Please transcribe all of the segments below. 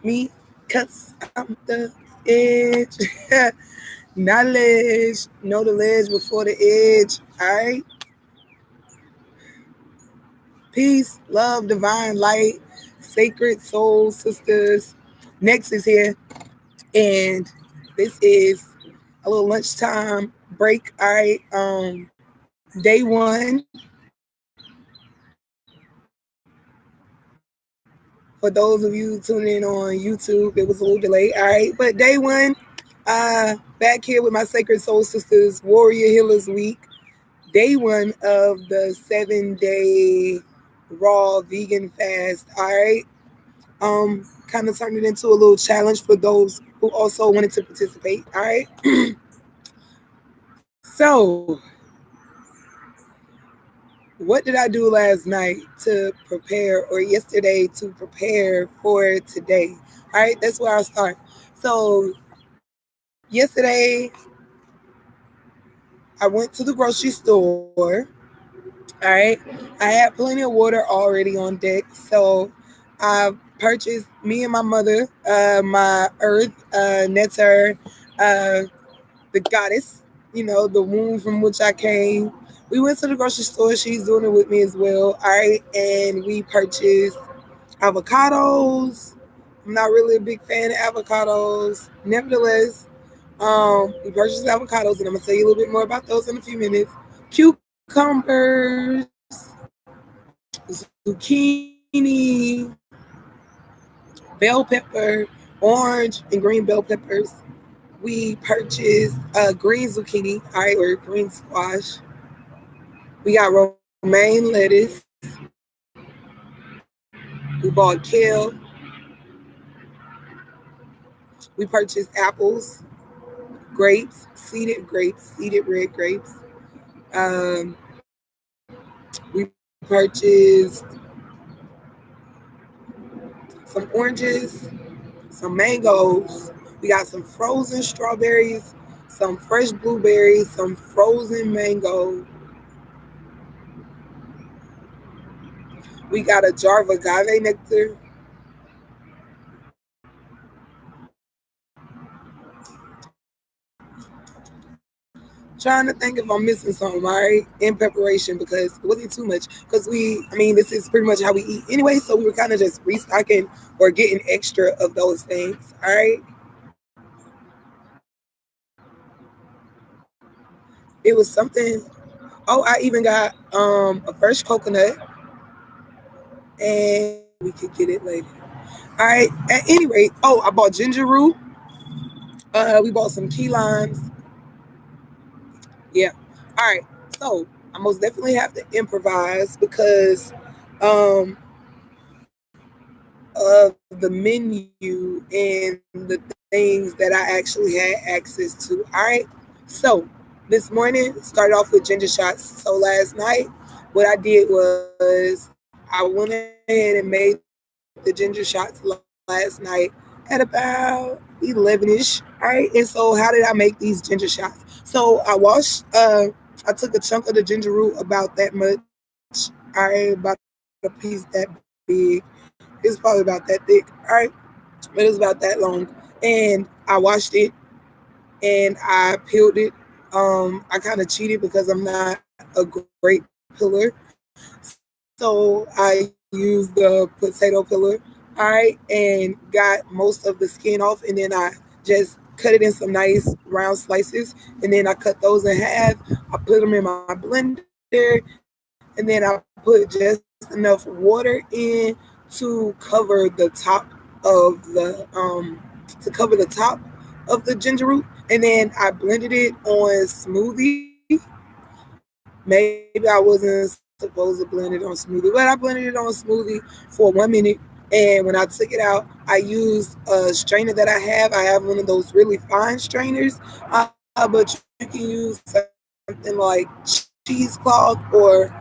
me, cause I'm the edge. Knowledge, know the ledge before the edge. All right. Peace, love, divine light, sacred soul sisters. Next is here, and this is a little lunchtime break. All right. Day one. For those of you tuning in on YouTube, it was a little delay. All right, but day one, back here with my Sacred Soul Sisters Warrior Healers Week. Day one of the 7-day raw vegan fast. All right. Kind of turned it into a little challenge for those who also wanted to participate. All right. So, what did I do last night to prepare, or yesterday to prepare for today? All right, that's where I'll start. So, yesterday I went to the grocery store. All right, I had plenty of water already on deck, so I purchased me and my mother, my earth, Netter, uh, the goddess, the womb from which I came. We went to the grocery store. She's doing it with me as well. All right, and we purchased avocados. I'm not really a big fan of avocados. Nevertheless, we purchased avocados, and I'm gonna tell you a little bit more about those in a few minutes. Cucumbers, zucchini, bell pepper, orange and green bell peppers. We purchased green zucchini, all right, or green squash. We got romaine lettuce. We bought kale. We purchased apples, grapes, seeded red grapes. Um, we purchased some oranges, some mangoes. We got some frozen strawberries, some fresh blueberries, some frozen mango. We got a jar of agave nectar. Trying to think if I'm missing something, all right, in preparation because it wasn't too much. Because this is pretty much how we eat anyway, so we were kind of just restocking or getting extra of those things, all right. It was something. Oh, I even got a fresh coconut, and we could get it later. All right. At any rate, oh, I bought ginger root. We bought some key limes. Yeah. All right. So I most definitely have to improvise because um of the menu and the things that I actually had access to. All right. So this morning started off with ginger shots. So last night, what I did was I went ahead and made the ginger shots last night at about 11ish. All right. And so how did I make these ginger shots? So I took a chunk of the ginger root about that much. All right. About a piece that big. It's probably about that thick. All right. But it was about that long. And I washed it and I peeled it. I kind of cheated because I'm not a great peeler. So I used the potato peeler, all right, and got most of the skin off. And then I just cut it in some nice round slices. And then I cut those in half. I put them in my blender. And then I put just enough water in to cover the top of the ginger root, and then I blended it on smoothie. Maybe I wasn't supposed to blend it on smoothie, but I blended it on smoothie for 1 minute. And when I took it out, I used a strainer that I have. I have one of those really fine strainers, but you can use something like cheesecloth or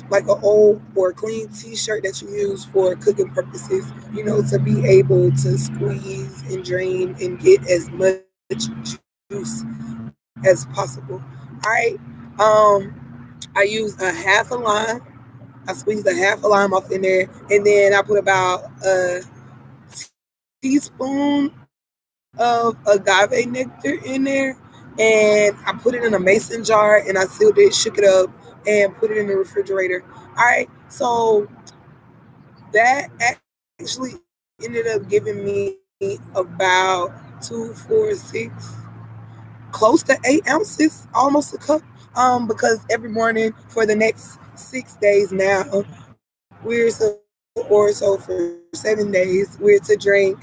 like an old or clean t-shirt that you use for cooking purposes, to be able to squeeze and drain and get as much juice as possible. All right. I used a half a lime. I squeezed a half a lime off in there, and then I put about 10 teaspoon of agave nectar in there, and I put it in a mason jar and I sealed it, shook it up, and put it in the refrigerator. All right, so that actually ended up giving me about 2, 4, 6, close to 8 ounces, almost a cup. Because every morning for the next 6 days now, or so for 7 days, we're to drink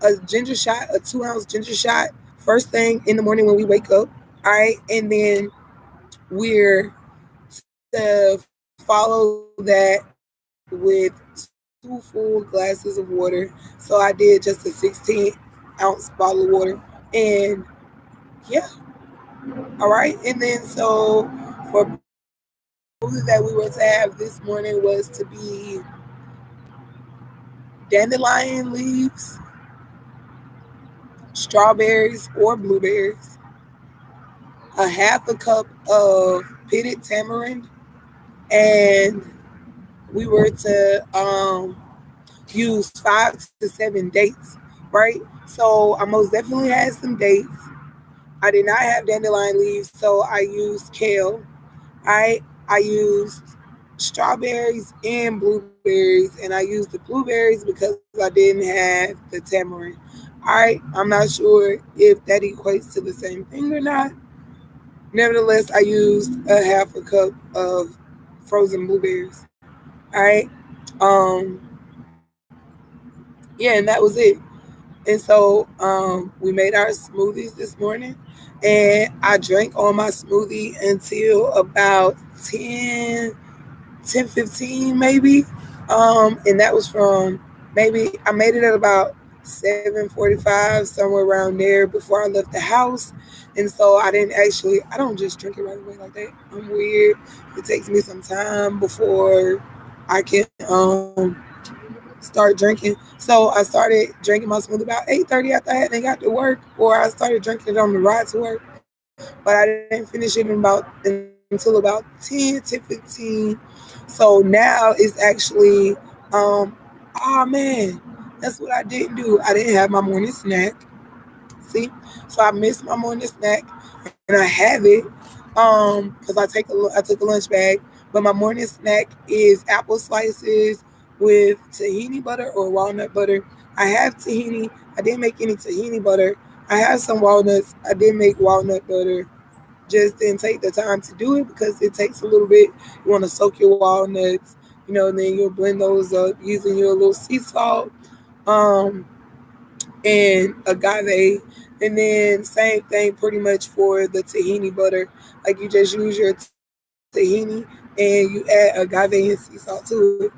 a ginger shot, a 2 ounce ginger shot, first thing in the morning when we wake up. All right. And then we're to follow that with 2 full glasses of water. So I did just a 16-ounce bottle of water. And yeah, all right. And then so for breakfast, the smoothie that we were to have this morning was to be dandelion leaves, strawberries or blueberries, a half a cup of pitted tamarind, and we were to use 5 to 7 dates, right? So I most definitely had some dates. I did not have dandelion leaves, so I used kale. I used strawberries and blueberries, and I used the blueberries because I didn't have the tamarind. All right, I'm not sure if that equates to the same thing or not. Nevertheless, I used a half a cup of frozen blueberries. All right. Um, yeah, and that was it. And so we made our smoothies this morning, and I drank all my smoothie until about 10, 10:15 maybe. And that was from, maybe I made it at about 7:45, somewhere around there before I left the house. And so I don't just drink it right away like that. I'm weird. It takes me some time before I can start drinking. So I started drinking my smoothie about 8:30 after I hadn't got to work, or I started drinking it on the ride to work. But I didn't finish it until about 10, 10:15. So now it's actually, um, oh man, that's what I didn't do. I didn't have my morning snack. See, so I missed my morning snack, and I have it, because I took a lunch bag. But my morning snack is apple slices with tahini butter or walnut butter. I have tahini. I didn't make any tahini butter. I have some walnuts. I did make walnut butter. Just didn't take the time to do it because it takes a little bit. You want to soak your walnuts, and then you'll blend those up using your little sea salt, um, and agave. And then same thing pretty much for the tahini butter. Like, you just use your tahini and you add agave and sea salt to it.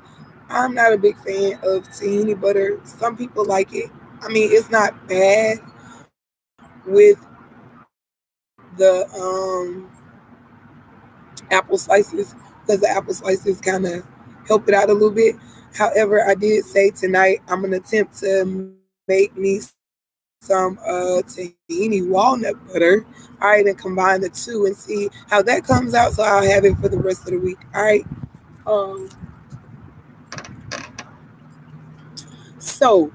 I'm not a big fan of tahini butter. Some people like it. I mean, it's not bad with the apple slices, because the apple slices kind of help it out a little bit. However, I did say tonight I'm gonna attempt to make me some tahini walnut butter. All right, and combine the two and see how that comes out. So I'll have it for the rest of the week. All right. Um. So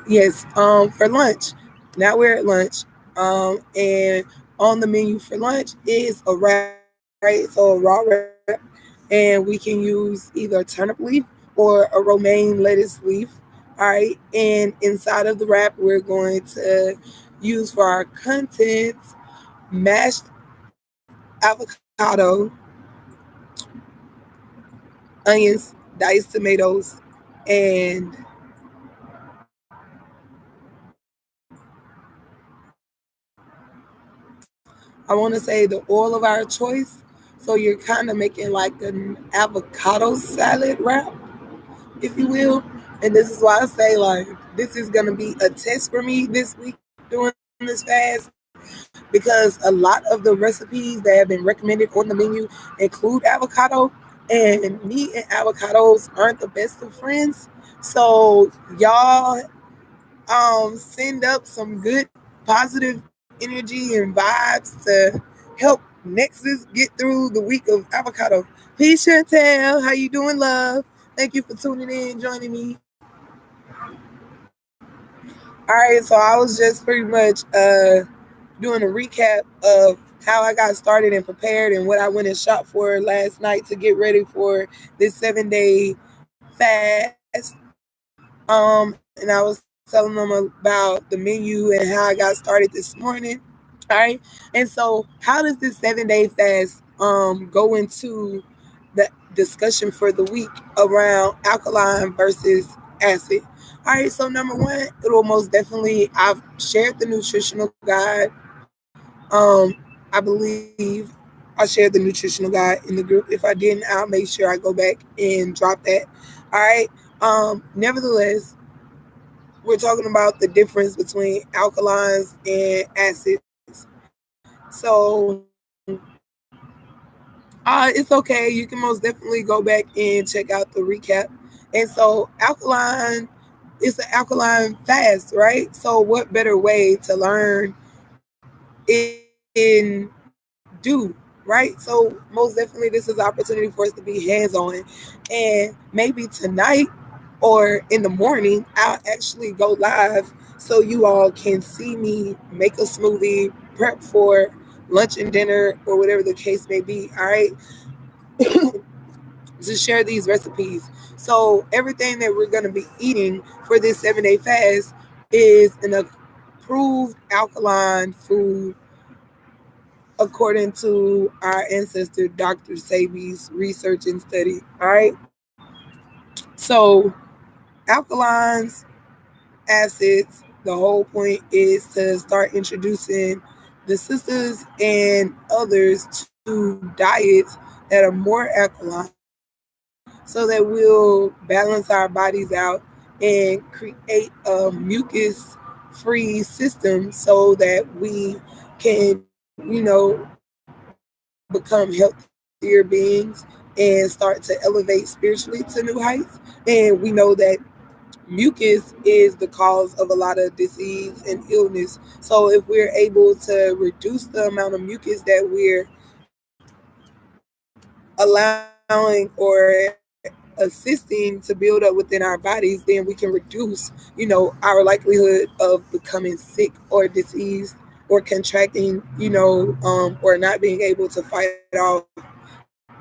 yes. For lunch. Now we're at lunch. And on the menu for lunch is a wrap. Right. So a raw wrap, and we can use either turnip leaf or a romaine lettuce leaf. All right. And inside of the wrap, we're going to use for our contents mashed avocado, onions, diced tomatoes, and I want to say the oil of our choice. So you're kind of making like an avocado salad wrap, if you will. And this is why I say, like, this is going to be a test for me this week doing this fast, because a lot of the recipes that have been recommended on the menu include avocado, and me and avocados aren't the best of friends. So y'all, send up some good positive energy and vibes to help Nexus get through the week of avocado. Peace, Chantel. How you doing, love? Thank you for tuning in, joining me. All right, so I was just pretty much doing a recap of how I got started and prepared and what I went and shot for last night to get ready for this 7 day fast. And I was telling them about the menu and how I got started this morning. All right. And so how does this 7 day fast go into the discussion for the week around alkaline versus acid? All right, so number one, it will most definitely, I've shared the nutritional guide. I believe I shared the nutritional guide in the group. If I didn't, I'll make sure I go back and drop that. All right. Nevertheless, we're talking about the difference between alkalines and acids. So it's okay. You can most definitely go back and check out the recap. And so alkaline, it's an alkaline fast, right? So what better way to learn in do, right? So most definitely this is an opportunity for us to be hands-on. And maybe tonight or in the morning, I'll actually go live so you all can see me make a smoothie, prep for lunch and dinner or whatever the case may be. All right. To share these recipes. So everything that we're going to be eating for this 7 day fast is an approved alkaline food according to our ancestor Dr. Sabi's research and study. All right. So alkalines, acids, the whole point is to start introducing the sisters and others to diets that are more alkaline so that we'll balance our bodies out and create a mucus free system so that we can, become healthier beings and start to elevate spiritually to new heights. And we know that mucus is the cause of a lot of disease and illness. So if we're able to reduce the amount of mucus that we're allowing or assisting to build up within our bodies, then we can reduce, our likelihood of becoming sick or diseased or contracting, or not being able to fight off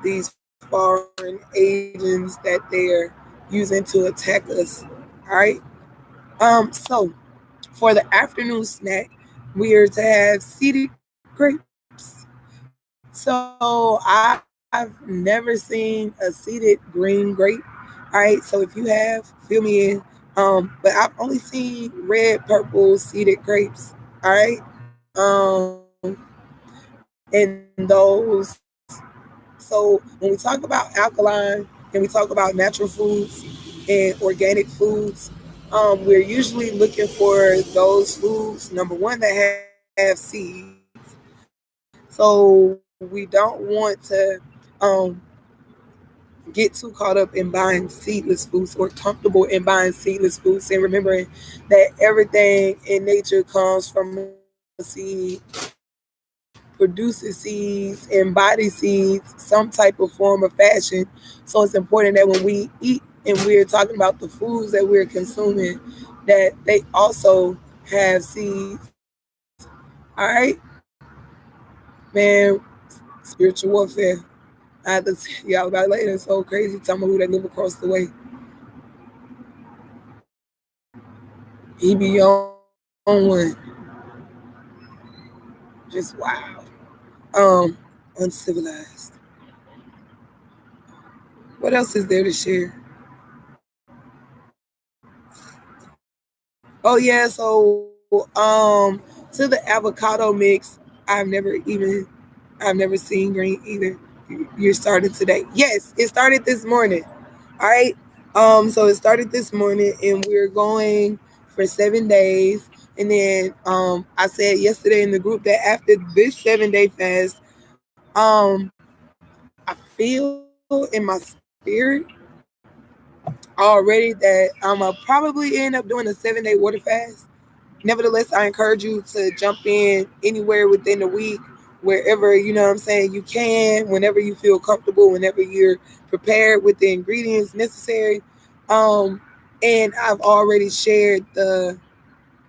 these foreign agents that they're using to attack us. All right. So for the afternoon snack, we are to have seeded grapes. So I've never seen a seeded green grape. All right. So if you have, fill me in. But I've only seen red, purple seeded grapes. All right. And those. So when we talk about alkaline and we talk about natural foods and organic foods, we're usually looking for those foods, number one, that have seeds. So we don't want to um, get too caught up in buying seedless foods or comfortable in buying seedless foods and remembering that everything in nature comes from a seed, produces seeds, embodies seeds, some type of form of fashion. So it's important that when we eat and we're talking about the foods that we're consuming, that they also have seeds. All right, man, spiritual warfare. I have to tell y'all about it later. It's so crazy. Tell me who that live across the way. He be on one. Just wow. Uncivilized. What else is there to share? Oh yeah, so to the avocado mix, I've never seen green either. You're starting today. Yes, it started this morning. All right. So it started this morning and we're going for 7 days. And then I said yesterday in the group that after this 7 day fast, I feel in my spirit already that I'm gonna probably end up doing a 7 day water fast. Nevertheless, I encourage you to jump in anywhere within the week, wherever, what I'm saying, you can, whenever you feel comfortable, whenever you're prepared with the ingredients necessary. Um, and I've already shared the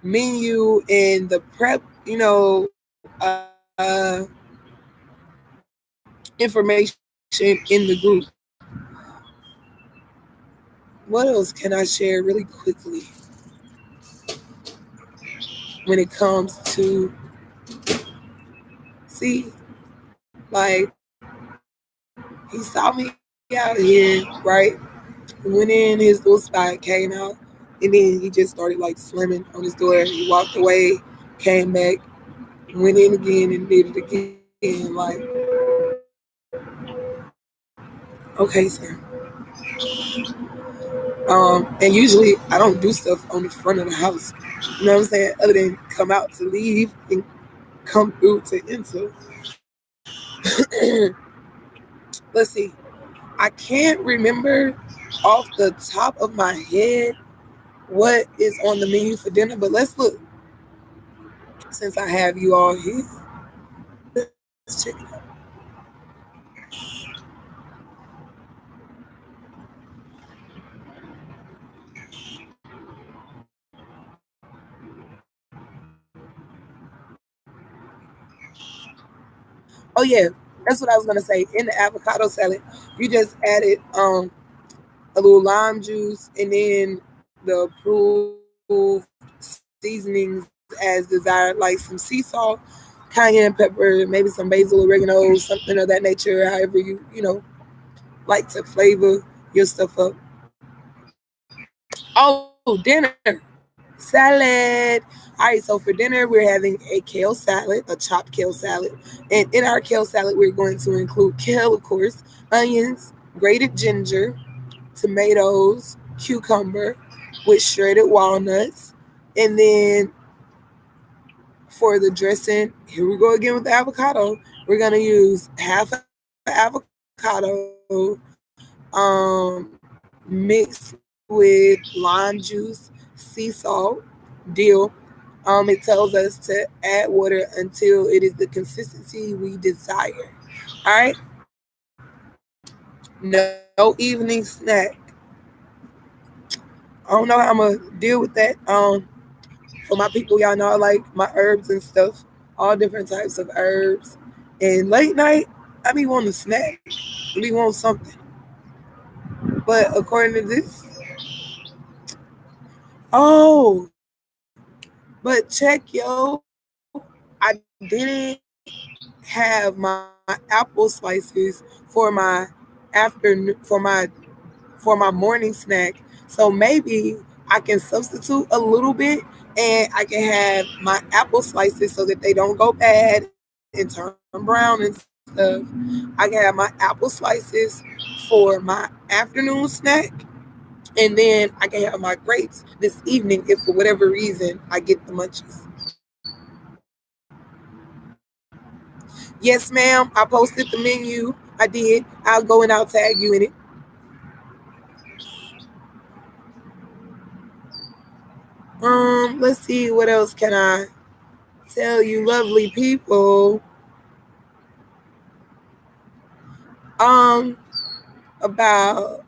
menu and the prep, information in the group. What else can I share really quickly when it comes to see, like, he saw me out here, right? Went in his little spot, came out, and then he just started like slamming on his door. He walked away, came back, went in again, and did it again. Like, okay, sir. And usually I don't do stuff on the front of the house. You know what I'm saying? Other than come out to leave and come through to enter. Let's see. I can't remember off the top of my head what is on the menu for dinner, but let's look. Since I have you all here, let's check it out. Oh yeah, that's what I was gonna say. In the avocado salad, you just added a little lime juice and then the approved seasonings as desired, like some sea salt, cayenne pepper, maybe some basil, oregano, something of that nature. However you like to flavor your stuff up. Oh, dinner. Salad. All right, so for dinner, we're having a kale salad, a chopped kale salad. And in our kale salad, we're going to include kale, of course, onions, grated ginger, tomatoes, cucumber with shredded walnuts. And then for the dressing, here we go again with the avocado. We're going to use half an avocado mixed with lime juice, sea salt, dill. It tells us to add water until it is the consistency we desire. All right. No evening snack. I don't know how I'm gonna deal with that. For my people, y'all know I like my herbs and stuff, all different types of herbs. And late night, I be wanting a snack. I be want something. But according to this, oh, but check, yo, I didn't have my apple slices for my afternoon for my morning snack. So maybe I can substitute a little bit and I can have my apple slices so that they don't go bad and turn brown and stuff. I can have my apple slices for my afternoon snack, and then I can have my grapes this evening if for whatever reason I get the munchies. Yes, ma'am. I posted the menu. I did. I'll go and I'll tag you in it. Let's see what else can I tell you, lovely people. Um, about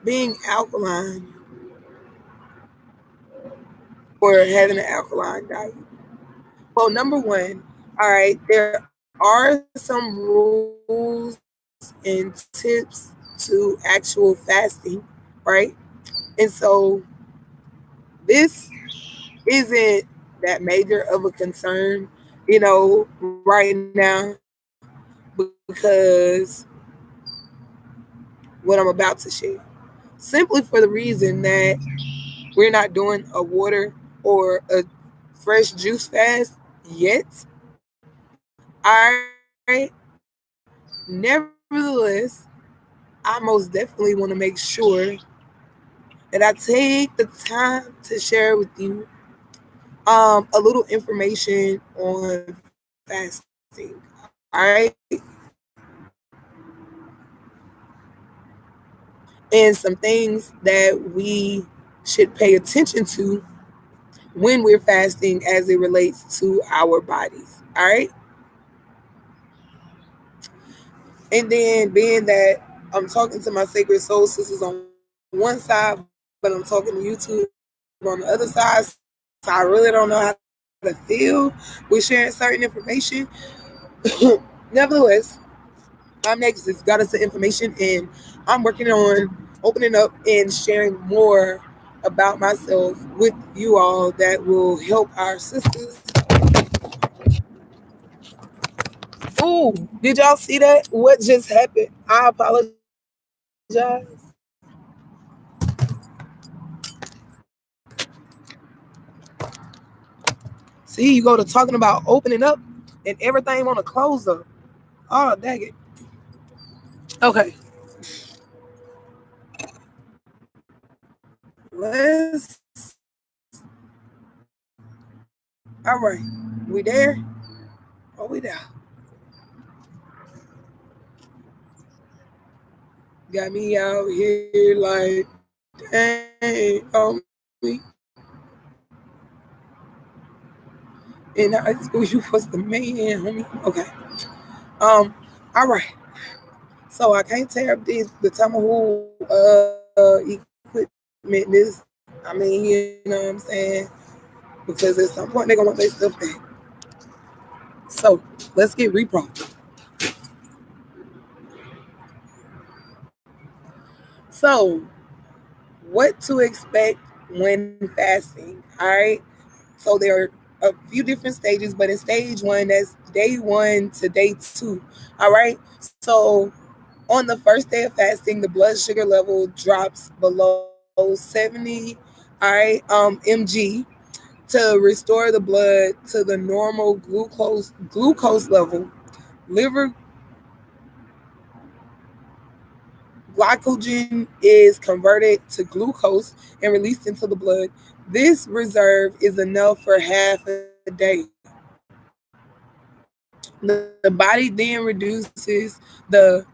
being alkaline or having an alkaline diet. Well, number one, all right, there are some rules and tips to actual fasting, right? And so this isn't that major of a concern, right now because what I'm about to share. Simply for the reason that we're not doing a water or a fresh juice fast yet. All right. Nevertheless, I most definitely want to make sure that I take the time to share with you a little information on fasting. All right. And some things that we should pay attention to when we're fasting as it relates to our bodies. All right. And then being that I'm talking to my sacred soul sisters on one side, but I'm talking to YouTube on the other side. So I really don't know how to feel with sharing certain information. Nevertheless, I'm next. It's got us the information, and I'm working on opening up and sharing more about myself with you all that will help our sisters. Ooh, did y'all see that? What just happened? I apologize. See, you go to talking about opening up and everything want to close up. Oh, dang it. Okay, let's. All right, we there? Oh, we there. Got me out here like, dang, me. In high school, you was the man, homie. Okay. Um. All right. So I can't tear up the time of who equipment this. I mean, you know what I'm saying? Because at some point they're gonna want their stuff back. So let's get repro. So what to expect when fasting? All right. So there are a few different stages, but in stage one, that's day 1 to day 2. All right. So on the first day of fasting, the blood sugar level drops below 70, all right, mg to restore the blood to the normal glucose level. Liver glycogen is converted to glucose and released into the blood. This reserve is enough for half a day. The body then reduces the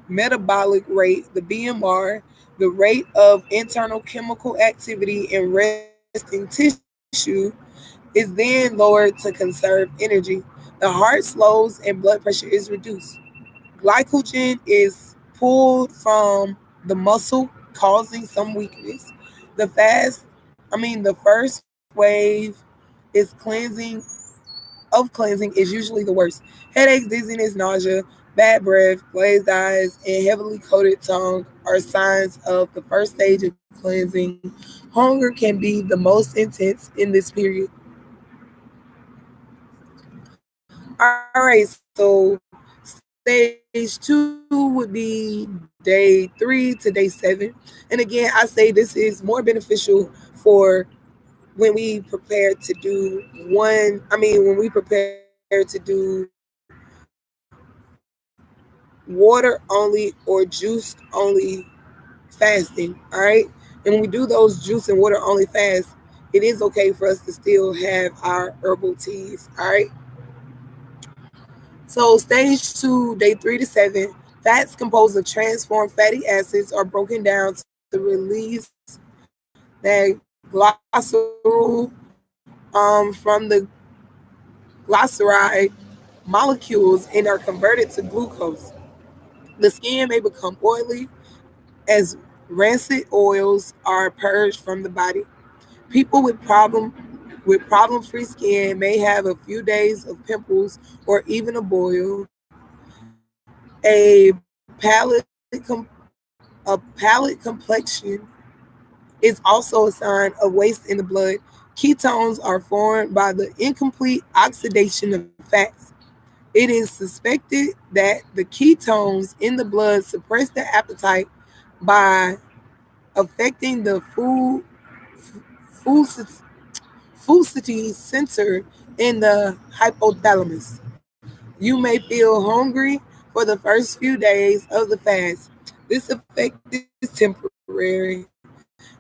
metabolic rate, the BMR, the rate of internal chemical activity in resting tissue is then lowered to conserve energy. The heart slows and blood pressure is reduced. Glycogen is pulled from the muscle, causing some weakness. The fast, the first wave is cleansing is usually the worst. Headaches, dizziness, nausea, bad breath, glazed eyes, and heavily coated tongue are signs of the first stage of cleansing. Hunger can be the most intense in this period. All right, so stage 2 would be day 3 to day 7. And again, I say this is more beneficial for when we prepare to do when we prepare to do water only or juice only fasting. All right. And when we do those juice and water only fast, it is okay for us to still have our herbal teas. All right. So stage 2, day 3 to 7, fats composed of transformed fatty acids are broken down to release that glycerol from the glyceride molecules and are converted to glucose. The skin may become oily as rancid oils are purged from the body. People with problem-free skin may have a few days of pimples or even a boil. A pallid a pallid complexion is also a sign of waste in the blood. Ketones are formed by the incomplete oxidation of fats. It is suspected that the ketones in the blood suppress the appetite by affecting the food sensor in the hypothalamus. You may feel hungry for the first few days of the fast. This effect is temporary.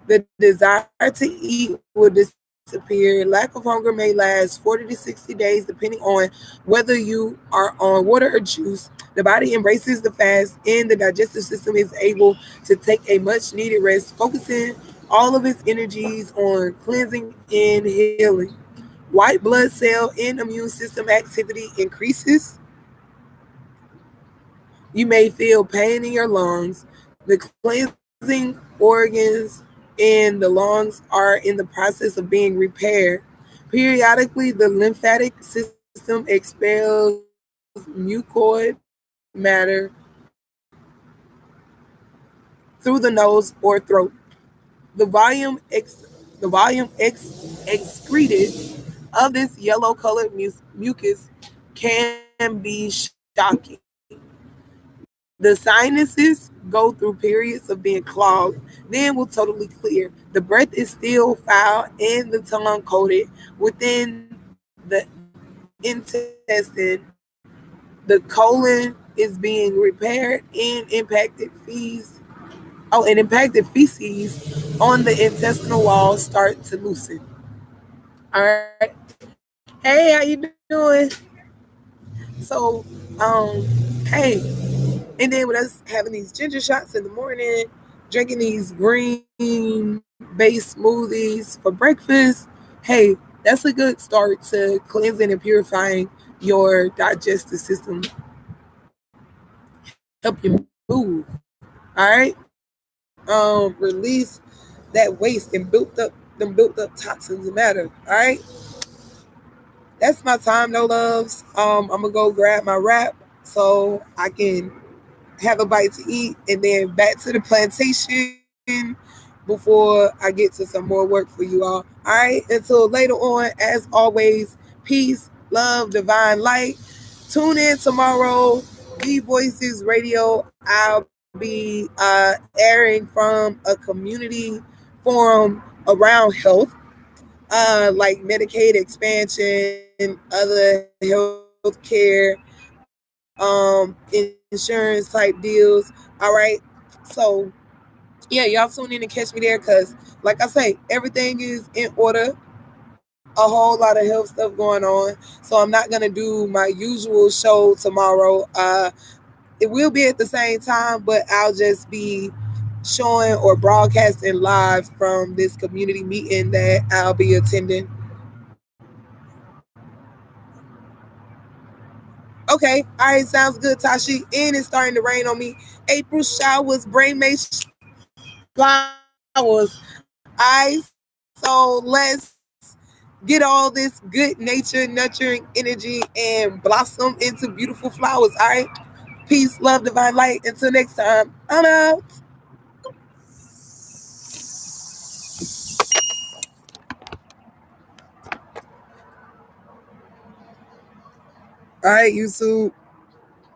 The desire to eat will disappear. Lack of hunger may last 40 to 60 days, depending on whether you are on water or juice. The body embraces the fast, and the digestive system is able to take a much needed rest, focusing all of its energies on cleansing and healing. White blood cell and immune system activity increases You may feel pain in your lungs. The cleansing organs in the lungs are in the process of being repaired. Periodically, the lymphatic system expels mucoid matter through the nose or throat. The volume excreted of this yellow colored mucus can be shocking. The sinuses go through periods of being clogged, then will totally clear. The breath is still foul and the tongue coated within the intestine. The colon is being repaired and impacted feces on the intestinal wall start to loosen. All right. Hey, how you doing? So, hey, and then with us having these ginger shots in the morning, drinking these green-based smoothies for breakfast, hey, that's a good start to cleansing and purifying your digestive system. Help you move. All right. Release that waste and built up toxins and matter. All right. That's my time, no loves. I'm gonna go grab my wrap so I can have a bite to eat, and then back to the plantation before I get to some more work for you all. All right, until later on, as always, peace, love, divine light. Tune in tomorrow, V.O.I.C.E.S Radio. I'll be airing from a community forum around health, like Medicaid expansion, other healthcare, insurance type deals. All right. So yeah, y'all tune in and catch me there because, like I say, everything is in order. A whole lot of health stuff going on. So I'm not gonna do my usual show tomorrow. It will be at the same time, but I'll just be showing or broadcasting live from this community meeting that I'll be attending. Okay, all right, sounds good, Tashi. And it's starting to rain on me. April showers, brain made flowers. All right, so let's get all this good nature, nurturing energy, and blossom into beautiful flowers. All right, peace, love, divine light. Until next time, I'm out. All right, YouTube.